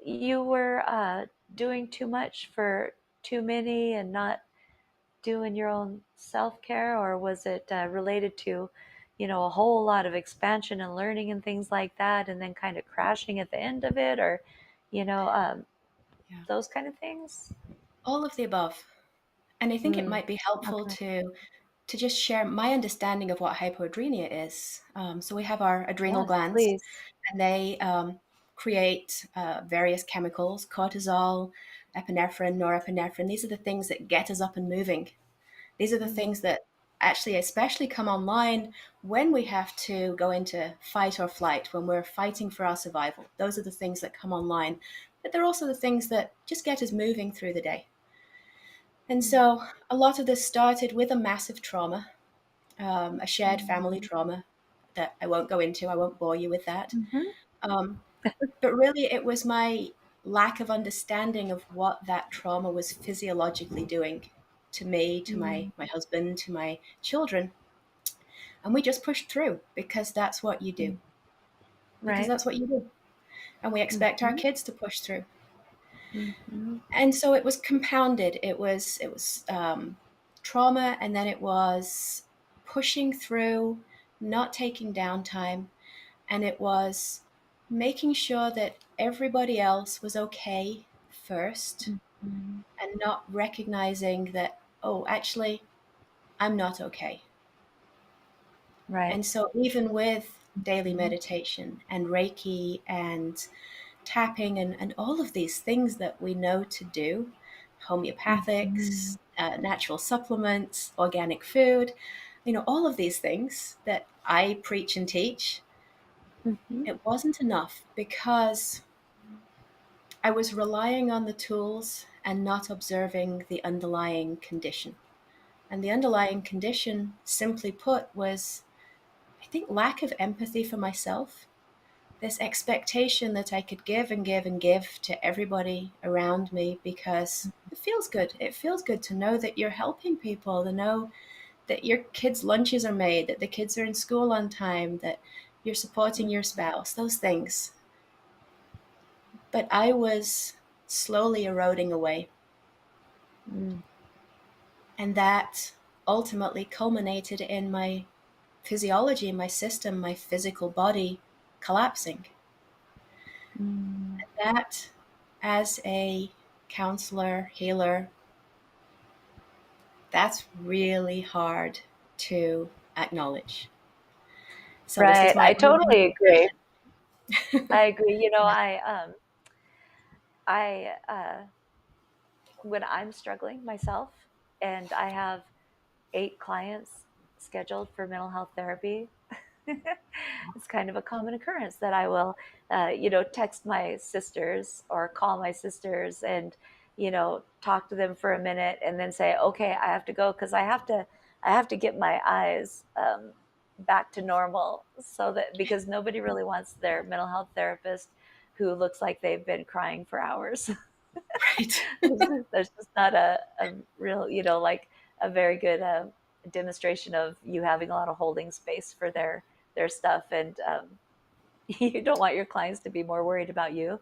Speaker 2: you were doing too much for too many and not doing your own self-care, or was it related to a whole lot of expansion and learning and things like that, and then kind of crashing at the end of it, or you know um,
Speaker 3: Yeah.
Speaker 2: those kind of things?
Speaker 3: All of the above. And I think it
Speaker 2: Mm,
Speaker 3: might be helpful
Speaker 2: okay.
Speaker 3: to just share my understanding of what hypoadrenia is. So we have our adrenal
Speaker 2: Yes,
Speaker 3: glands,
Speaker 2: please.
Speaker 3: and they create various chemicals, cortisol, epinephrine, norepinephrine. These are the things that get us up and moving. These are the things that actually especially come online when we have to go into fight or flight, when we're fighting for our survival. Those are the things that come online. But they're also the things that just get us moving through the day. And so a lot of this started with a massive trauma, a shared family trauma that I won't go into. I won't bore you with that. Um, but really, it was my lack of understanding of what that trauma was physiologically doing to me, to my husband, to my children. And we just pushed through because that's what you do. Because
Speaker 2: Right.
Speaker 3: that's what you do. And we expect our
Speaker 2: Mhm.
Speaker 3: kids to push through.
Speaker 2: Mhm.
Speaker 3: And so it was compounded. It was trauma, and then it was pushing through, not taking downtime, and it was making sure that everybody else was okay first,
Speaker 2: Mhm.
Speaker 3: and not recognizing that, oh, actually, I'm not okay.
Speaker 2: Right.
Speaker 3: And so even with daily
Speaker 2: Mhm.
Speaker 3: meditation and Reiki and tapping and all of these things that we know to do,
Speaker 2: Mhm.
Speaker 3: homeopathics, natural supplements, organic food, all of these things that I preach and teach,
Speaker 2: Mhm.
Speaker 3: it wasn't enough because I was relying on the tools and not observing the underlying condition. And the underlying condition, simply put, was, I think, lack of empathy for myself. This expectation that I could give and give and give to everybody around me because it feels good. It feels good to know that you're helping people, to know that your kids' lunches are made, that the kids are in school on time, that you're supporting your spouse, those things. But I was slowly eroding away.
Speaker 2: Mm.
Speaker 3: And that ultimately culminated in my physiology, my system, my physical body collapsing.
Speaker 2: Mm.
Speaker 3: That, as a counselor, healer, that's really hard to acknowledge. So this is
Speaker 2: Right.
Speaker 3: my
Speaker 2: I
Speaker 3: own
Speaker 2: totally agree.
Speaker 3: invitation.
Speaker 2: I agree.
Speaker 3: Yeah.
Speaker 2: I when I'm struggling myself and I have 8 clients scheduled for mental health therapy, it's kind of a common occurrence that I will, text my sisters or call my sisters and, talk to them for a minute and then say, okay, I have to go because I have to get my eyes back to normal so that because nobody really wants their mental health therapist who looks like they've been crying for hours.
Speaker 3: Right.
Speaker 2: There's just not a real, like a very good demonstration of you having a lot of holding space for their stuff. And you don't want your clients to be more worried about you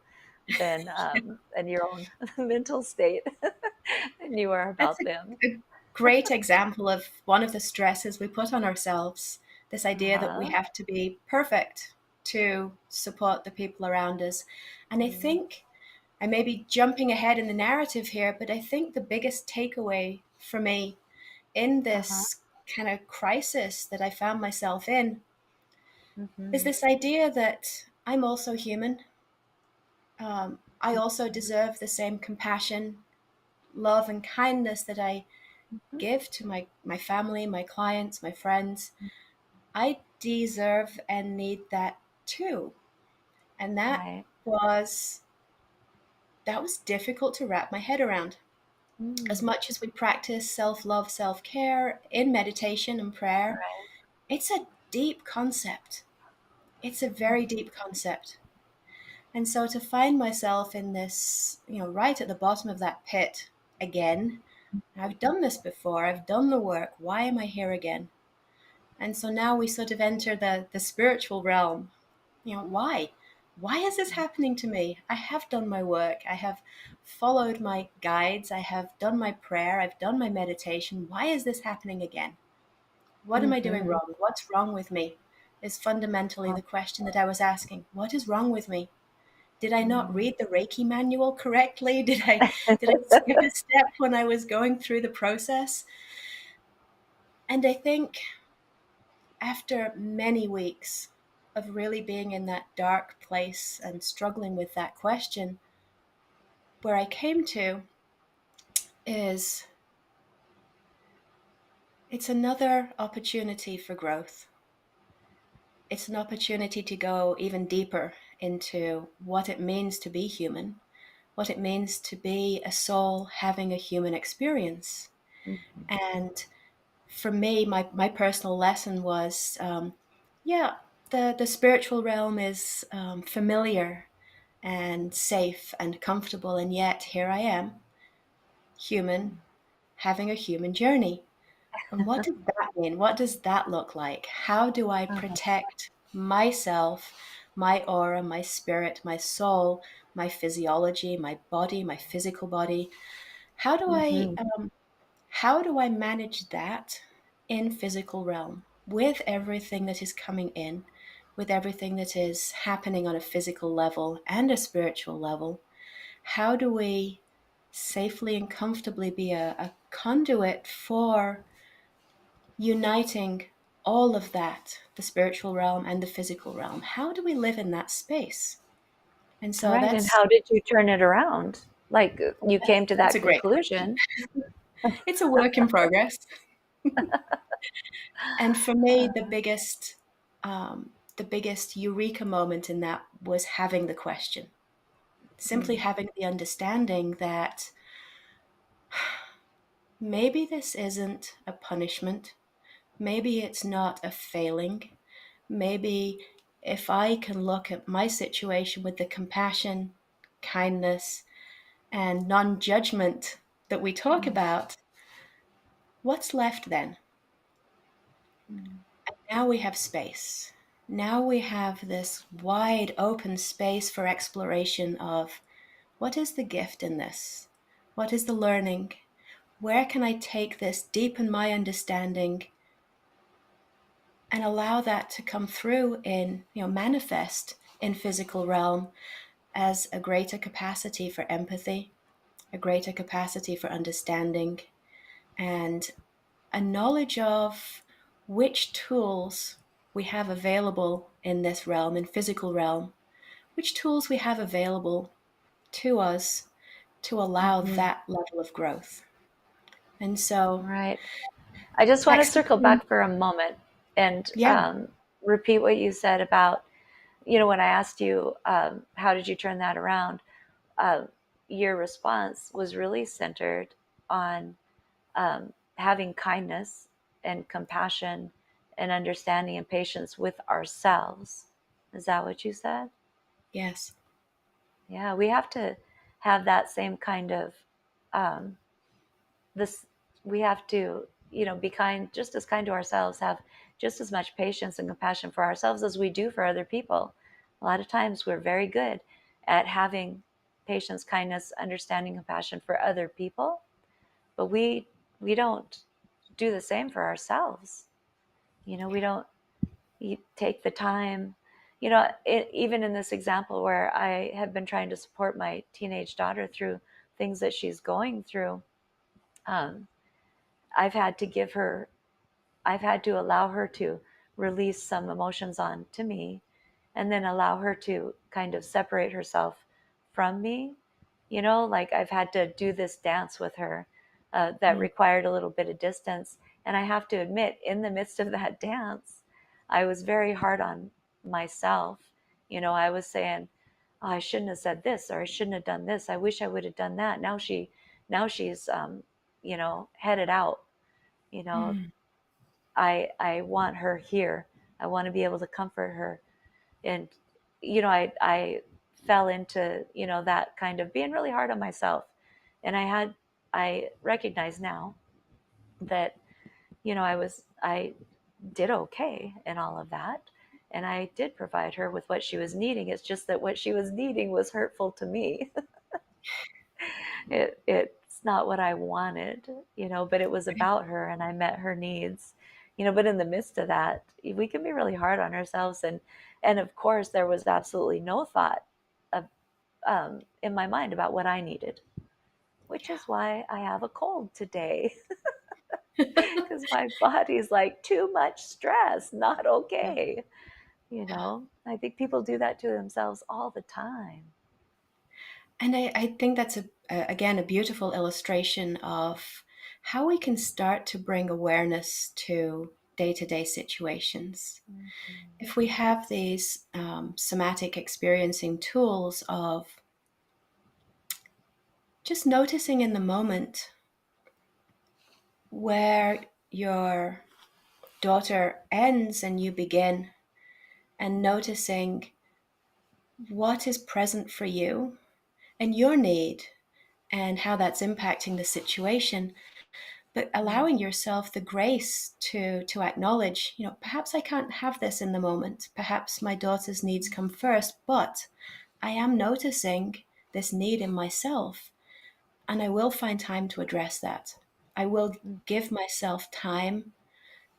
Speaker 2: than and your own mental state than you are
Speaker 3: That's
Speaker 2: about them.
Speaker 3: a great example of one of the stresses we put on ourselves, this idea that we
Speaker 2: Uh-huh.
Speaker 3: have to be perfect to support the people around us. And I think I may be jumping ahead in the narrative here, but I think the biggest takeaway for me in
Speaker 2: Uh-huh.
Speaker 3: this kind of crisis that I found myself in is
Speaker 2: Mm-hmm.
Speaker 3: this idea that I'm also human. I also deserve the same compassion, love, and kindness that I
Speaker 2: Mm-hmm.
Speaker 3: give to my family, my clients, my friends. I deserve and need that too. And
Speaker 2: Right.
Speaker 3: was that was difficult to wrap my head around. As
Speaker 2: Mm.
Speaker 3: much as we practice self-love, self-care in meditation and prayer,
Speaker 2: Right.
Speaker 3: it's a deep concept. It's a very deep concept. And so to find myself in this, right at the bottom of that pit again, I've done this before, I've done the work, why am I here again? And so now we sort of enter the spiritual realm. Why? Why is this happening to me? I have done my work. I have followed my guides. I have done my prayer. I've done my meditation. Why is this happening again? What am I doing
Speaker 2: Mm-hmm.
Speaker 3: wrong? What's wrong with me? Is fundamentally the question that I was asking. What is wrong with me? Did I not read the Reiki manual correctly? Did I skip a step when I was going through the process? And I think after many weeks of really being in that dark place and struggling with that question, where I came to is it's another opportunity for growth. It's an opportunity to go even deeper into what it means to be human, what it means to be a soul having a human experience.
Speaker 2: Mm-hmm.
Speaker 3: And for me, my personal lesson was, yeah, the spiritual realm is familiar and safe and comfortable, and yet here I am, human, having a human journey. And what does that mean? What does that look like? How do I protect myself, my aura, my spirit, my soul, my physiology, my body, my physical body? How do I
Speaker 2: Mm-hmm.
Speaker 3: how do I manage that in physical realm with everything that is coming in, with everything that is happening on a physical level and a spiritual level? How do we safely and comfortably be a conduit for uniting all of that, the spiritual realm and the physical realm? How do we live in that space? And so
Speaker 2: Right. And how did you turn it around? Like you came to
Speaker 3: that's
Speaker 2: that
Speaker 3: a great question.
Speaker 2: conclusion.
Speaker 3: It's a work in progress. And for me, the biggest eureka moment in that was having the question, simply
Speaker 2: Mm,
Speaker 3: having the understanding that maybe this isn't a punishment. Maybe it's not a failing. Maybe if I can look at my situation with the compassion, kindness, and non judgment that we talk
Speaker 2: mm,
Speaker 3: about, what's left then?
Speaker 2: mm,
Speaker 3: Now we have space. Now we have this wide open space for exploration of what is the gift in this? What is the learning? Where can I take this, deepen my understanding, and allow that to come through in, manifest in physical realm as a greater capacity for empathy, a greater capacity for understanding, and a knowledge of which tools we have available in this realm, in physical realm, which tools we have available to us to allow
Speaker 2: mhm.
Speaker 3: that level of growth. And so
Speaker 2: Right. I just want to circle
Speaker 3: accessing,
Speaker 2: back for a moment and
Speaker 3: yeah,
Speaker 2: repeat what you said about, when I asked you, how did you turn that around? Uh, your response was really centered on having kindness and compassion and understanding and patience with ourselves. Is that what you said?
Speaker 3: yes,
Speaker 2: Yeah, we have to have that same kind of um, this. We have to, be kind, just as kind to ourselves. Have just as much patience and compassion for ourselves as we do for other people. A lot of times, we're very good at having patience, kindness, understanding, compassion for other people, but we don't do the same for ourselves. We don't take the time. Even in this example where I have been trying to support my teenage daughter through things that she's going through, um, I've had to give her, I've had to allow her to release some emotions on to me, and then allow her to kind of separate herself from me. Like I've had to do this dance with her that
Speaker 3: mm,
Speaker 2: required a little bit of distance. And I have to admit, in the midst of that dance, I was very hard on myself. I was saying, oh, I shouldn't have said this, or I shouldn't have done this. I wish I would have done that. Now she's, headed out. You know,
Speaker 3: mm,
Speaker 2: I want her here. I want to be able to comfort her. And I fell into that kind of being really hard on myself. And I recognize now that I did okay in all of that, and I did provide her with what she was needing. It's just that what she was needing was hurtful to me. It's not what I wanted, but it was about her, and I met her needs. But in the midst of that, we can be really hard on ourselves. And of course there was absolutely no thought of, in my mind about what I needed, which is why I have a cold today.
Speaker 3: yeah.
Speaker 2: Because my body's like, too much stress, not
Speaker 3: Yeah.
Speaker 2: okay. I think people do that to themselves all the time.
Speaker 3: And I think that's again a beautiful illustration of how we can start to bring awareness to day-to-day situations.
Speaker 2: Mm-hmm.
Speaker 3: If we have these somatic experiencing tools of just noticing in the moment where your daughter ends and you begin, and noticing what is present for you and your need and how that's impacting the situation, but allowing yourself the grace to acknowledge, perhaps I can't have this in the moment, perhaps my daughter's needs come first, but I am noticing this need in myself, and I will find time to address that. I will give myself time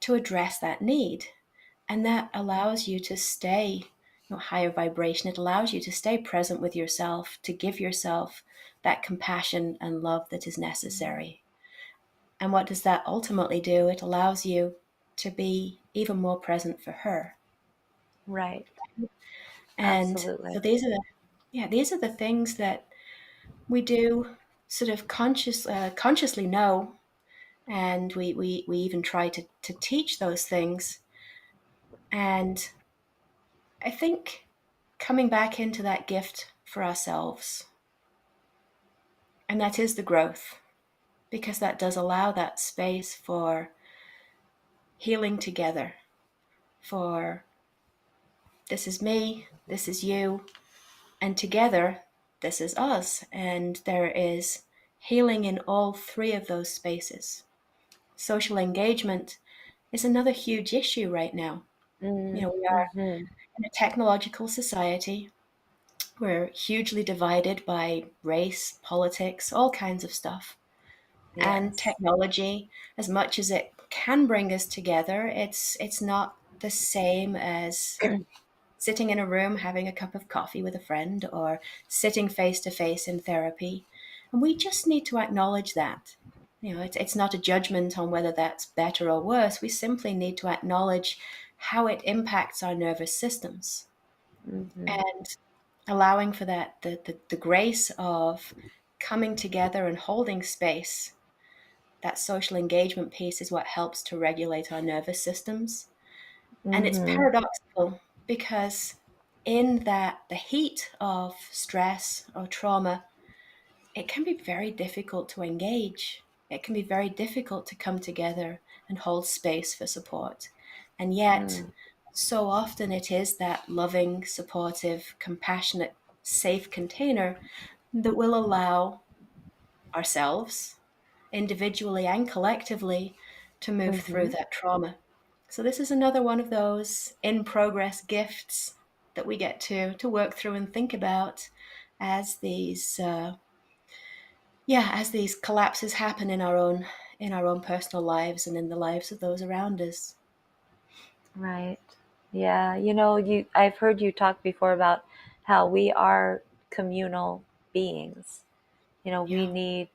Speaker 3: to address that need. And that allows you to stay higher vibration. It allows you to stay present with yourself, to give yourself that compassion and love that is necessary. And what does that ultimately do? It allows you to be even more present for her.
Speaker 2: Right.
Speaker 3: And so
Speaker 2: Absolutely.
Speaker 3: these are the things that we do sort of consciously know, and we even try to teach those things. And I think coming back into that gift for ourselves, and that is the growth, because that does allow that space for healing together, for this is me, this is you, and together this is us. And there is healing in all three of those spaces. Social engagement is another huge issue right now. We are
Speaker 2: Mm-hmm.
Speaker 3: in a technological society. We're hugely divided by race, politics, all kinds of stuff. And
Speaker 2: Yes.
Speaker 3: technology, as much as it can bring us together, it's not the same as sitting in a room having a cup of coffee with a friend, or sitting face to face in therapy. And we just need to acknowledge that. It's not a judgment on whether that's better or worse. We simply need to acknowledge how it impacts our nervous systems,
Speaker 2: Mm-hmm.
Speaker 3: and allowing for that, the grace of coming together and holding space. That social engagement piece is what helps to regulate our nervous systems. And it's
Speaker 2: Mm-hmm.
Speaker 3: paradoxical, because in that the heat of stress or trauma, it can be very difficult to engage. It can be very difficult to come together and hold space for support. And yet,
Speaker 2: Mm.
Speaker 3: so often it is that loving, supportive, compassionate, safe container that will allow ourselves, individually and collectively, to move through
Speaker 2: Mm-hmm.
Speaker 3: that trauma. So this is another one of those in progress gifts that we get to work through and think about as these as these collapses happen in our own personal lives and in the lives of those around us.
Speaker 2: Right. Yeah. I've heard you talk before about how we are communal beings. We
Speaker 3: Yeah.
Speaker 2: need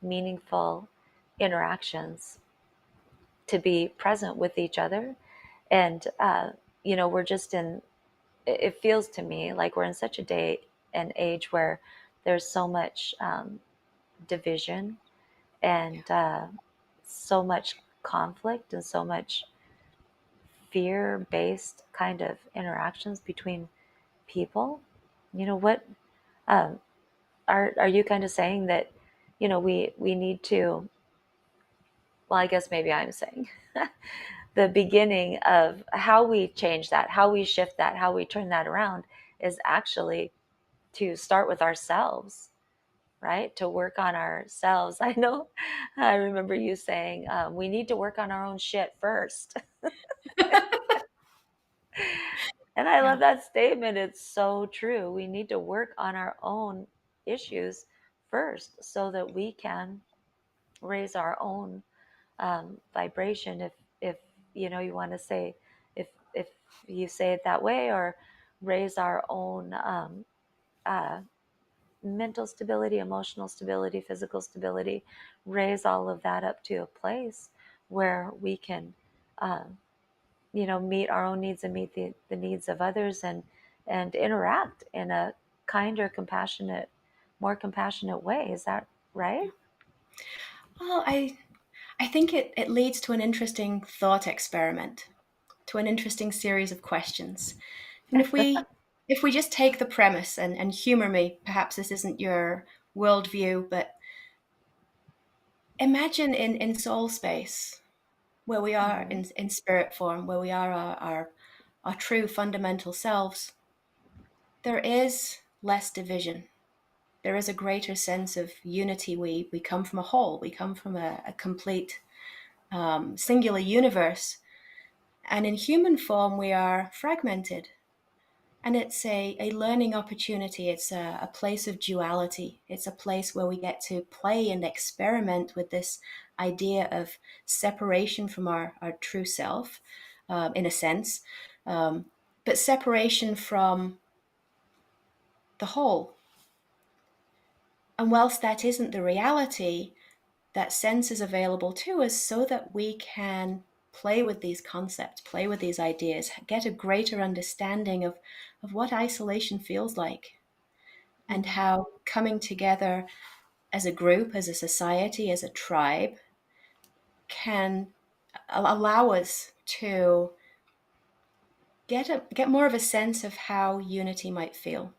Speaker 2: meaningful interactions to be present with each other. And, we're just it feels to me like we're in such a day and age where there's so much division and so much conflict and so much fear based kind of interactions between people. What um, are you kind of saying that we need to, well, I guess maybe I'm saying the beginning of how we change that, how we shift that, how we turn that around is actually to start with ourselves, right? To work on ourselves. I know, I remember you saying we need to work on our own shit first. And I
Speaker 3: Yeah.
Speaker 2: love that statement. It's so true. We need to work on our own issues first so that we can raise our own vibration. If you want to say, if you say it that way, or raise our own uh, mental stability, emotional stability, physical stability, raise all of that up to a place where we can, um, meet our own needs and meet the needs of others, and interact in a kinder, compassionate, more compassionate way. Is that right?
Speaker 3: Well, I think it leads to an interesting thought experiment, to an interesting series of questions. And if we just take the premise and humor me, perhaps this isn't your worldview, but imagine in soul space, where we are
Speaker 2: Mm-hmm.
Speaker 3: in spirit form, where we are our true fundamental selves, there is less division. There is a greater sense of unity. We come from a whole. We come from a complete singular universe. And in human form, we are fragmented. And it's a learning opportunity. It's a place of duality. It's a place where we get to play and experiment with this idea of separation from our true self, in a sense, but separation from the whole. And whilst that isn't the reality, that sense is available to us so that we can play with these concepts, play with these ideas, get a greater understanding of what isolation feels like, and
Speaker 2: Mm-hmm.
Speaker 3: how coming together as a group, as a society, as a tribe can allow us to get more of a sense of how unity might feel.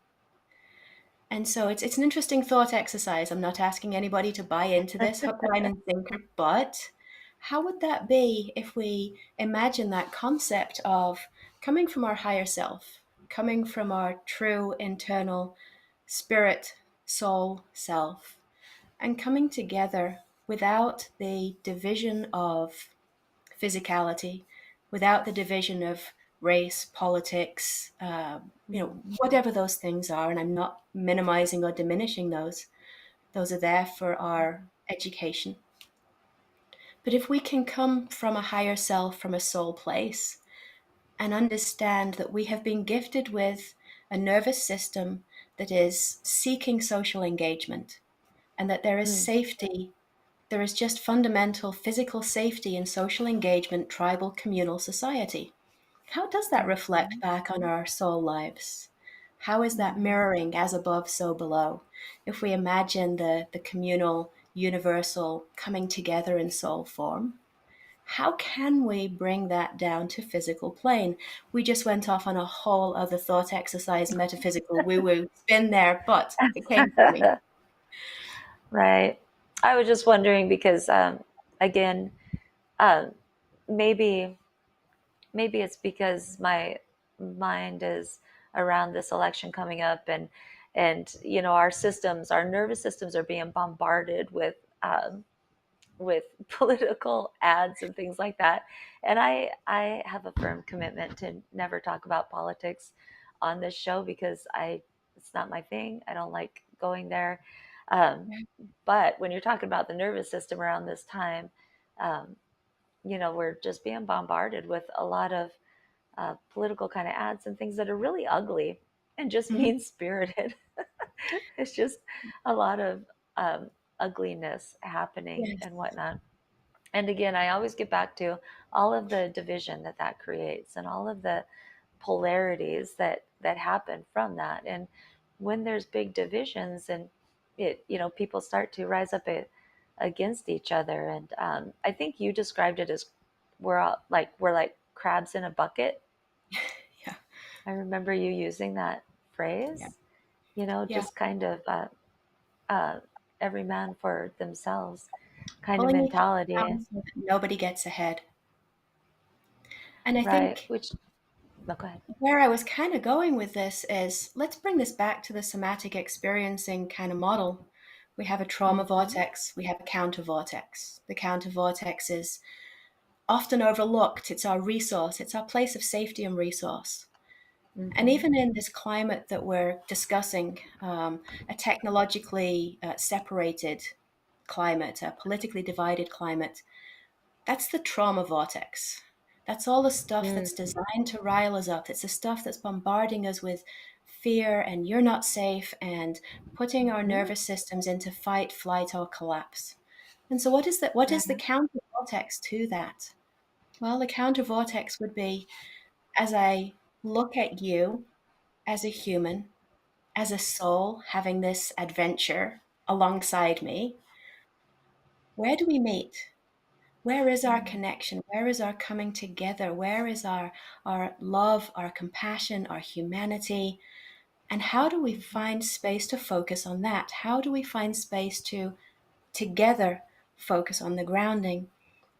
Speaker 3: And so it's an interesting thought exercise. I'm not asking anybody to buy into this hook, line, and sinker, but how would that be if we imagine that concept of coming from our higher self, coming from our true internal spirit, soul, self, and coming together without the division of physicality, without the division of race, politics, whatever those things are. And I'm not minimizing or diminishing those. Those are there for our education. But if we can come from a higher self, from a soul place, and understand that we have been gifted with a nervous system that is seeking social engagement, and that there is
Speaker 2: Mm-hmm.
Speaker 3: safety, there is just fundamental physical safety in social engagement, tribal, communal society. How does that reflect
Speaker 2: Mm-hmm.
Speaker 3: back on our soul lives? How is that
Speaker 2: Mm-hmm.
Speaker 3: mirroring as above, so below? If we imagine the communal, universal coming together in soul form, how can we bring that down to physical plane? We just went off on a whole other thought exercise, metaphysical woo-woo spin there, but it came to me.
Speaker 2: Right. I was just wondering because, again, um, maybe maybe it's because my mind is around this election coming up, and our systems, our nervous systems, are being bombarded with political ads and things like that. And I have a firm commitment to never talk about politics on this show because I it's not my thing. I don't like going there. Um, but when you're talking about the nervous system around this time, um, we're just being bombarded with a lot of political kind of ads and things that are really ugly and just
Speaker 3: Mhm.
Speaker 2: mean spirited. It's just a lot of ugliness happening
Speaker 3: Yes.
Speaker 2: and whatnot. And again, I always get back to all of the division that creates and all of the polarities that happen from that. And when there's big divisions, and people start to rise up against each other. And I think you described it as we're like crabs in a bucket.
Speaker 3: Yeah.
Speaker 2: I remember you using that
Speaker 3: Yeah.
Speaker 2: phrase.
Speaker 3: Yeah.
Speaker 2: Just kind of uh, every man for themselves kind of
Speaker 3: Pulling each other
Speaker 2: mentality,
Speaker 3: down so that nobody gets ahead. And I
Speaker 2: right?
Speaker 3: think
Speaker 2: Which, no, go ahead.
Speaker 3: where I was kind of going with this is let's bring this back to the somatic experiencing kind of model. We have a trauma
Speaker 2: Mm-hmm.
Speaker 3: vortex, we have a counter vortex. The counter vortex is often overlooked. It's our resource, it's our place of safety and resource. And
Speaker 2: Mm-hmm.
Speaker 3: even in this climate that we're discussing, a technologically separated climate, a politically divided climate, that's the trauma vortex. That's all the stuff that's
Speaker 2: Mm-hmm.
Speaker 3: designed to rile us up. It's the stuff that's bombarding us with fear and you're not safe and putting our nervous systems into fight, flight, or collapse. And so what is that? What is the
Speaker 2: Right.
Speaker 3: counter vortex to that? Well, the counter vortex would be, as I look at you as a human, as a soul having this adventure alongside me, where do we meet? Where is our connection? Where is our coming together? Where is our love, our compassion, our humanity? And how do we find space to focus on that? How do we find space to together focus on the grounding,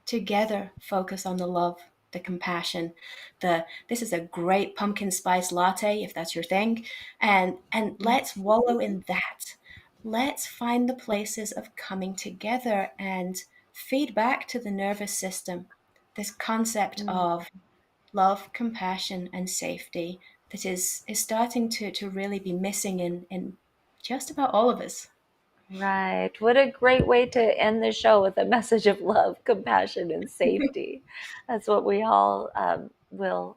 Speaker 3: together focus on the love, the compassion, the this is a great pumpkin spice latte if that's your thing, and let's wallow in that. Let's find the places of coming together and feed back to the nervous system this concept
Speaker 2: Mm.
Speaker 3: of love, compassion, and safety that is starting to really be missing in just about all of us.
Speaker 2: Right. What a great way to end the show with a message of love, compassion, and safety. That's what we all will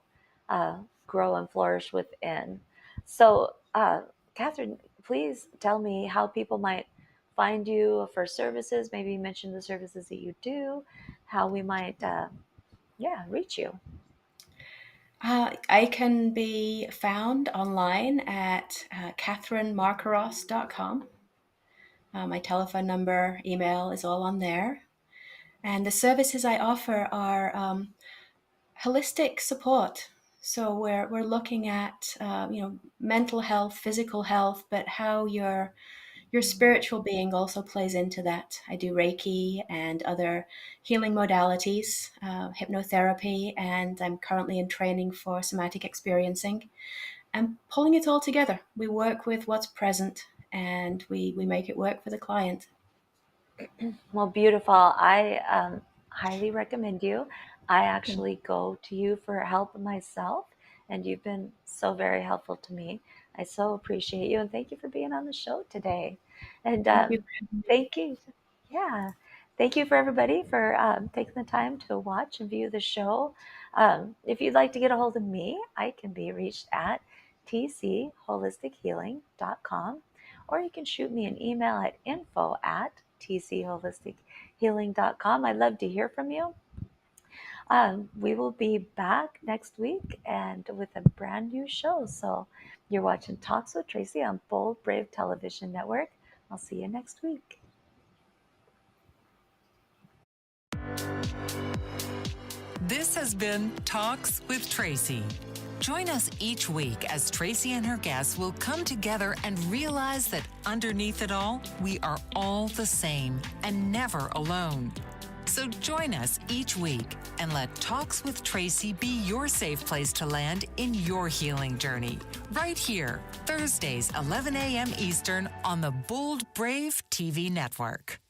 Speaker 2: grow and flourish within. So, Kathryn, please tell me how people might find you for services. Maybe mention the services that you do, how we might, reach you.
Speaker 3: I can be found online at kathrynmarquross.com. My telephone number, email is all on there. And the services I offer are holistic support. So we're looking at mental health, physical health, but how your spiritual being also plays into that. I do Reiki and other healing modalities, hypnotherapy, and I'm currently in training for somatic experiencing. And pulling it all together, we work with what's present and we make it work for the client.
Speaker 2: Well, beautiful. I highly recommend you. I actually go to you for help myself, and you've been so very helpful to me. I so appreciate you, and thank you for being on the show today. And
Speaker 3: Thank you.
Speaker 2: thank you. Yeah. Thank you for everybody for taking the time to watch and view the show. If you'd like to get a hold of me, I can be reached at tcholistichealing.com, or you can shoot me an email at info@tcholistichealing.com. I'd love to hear from you. We will be back next week and with a brand new show. So you're watching Talks with Tracy on Bold Brave Television Network. I'll see you next week.
Speaker 1: This has been Talks with Tracy. Join us each week as Tracy and her guests will come together and realize that underneath it all, we are all the same and never alone. So join us each week and let Talks with Tracy be your safe place to land in your healing journey. Right here, Thursdays, 11 a.m. Eastern on the Bold Brave TV network.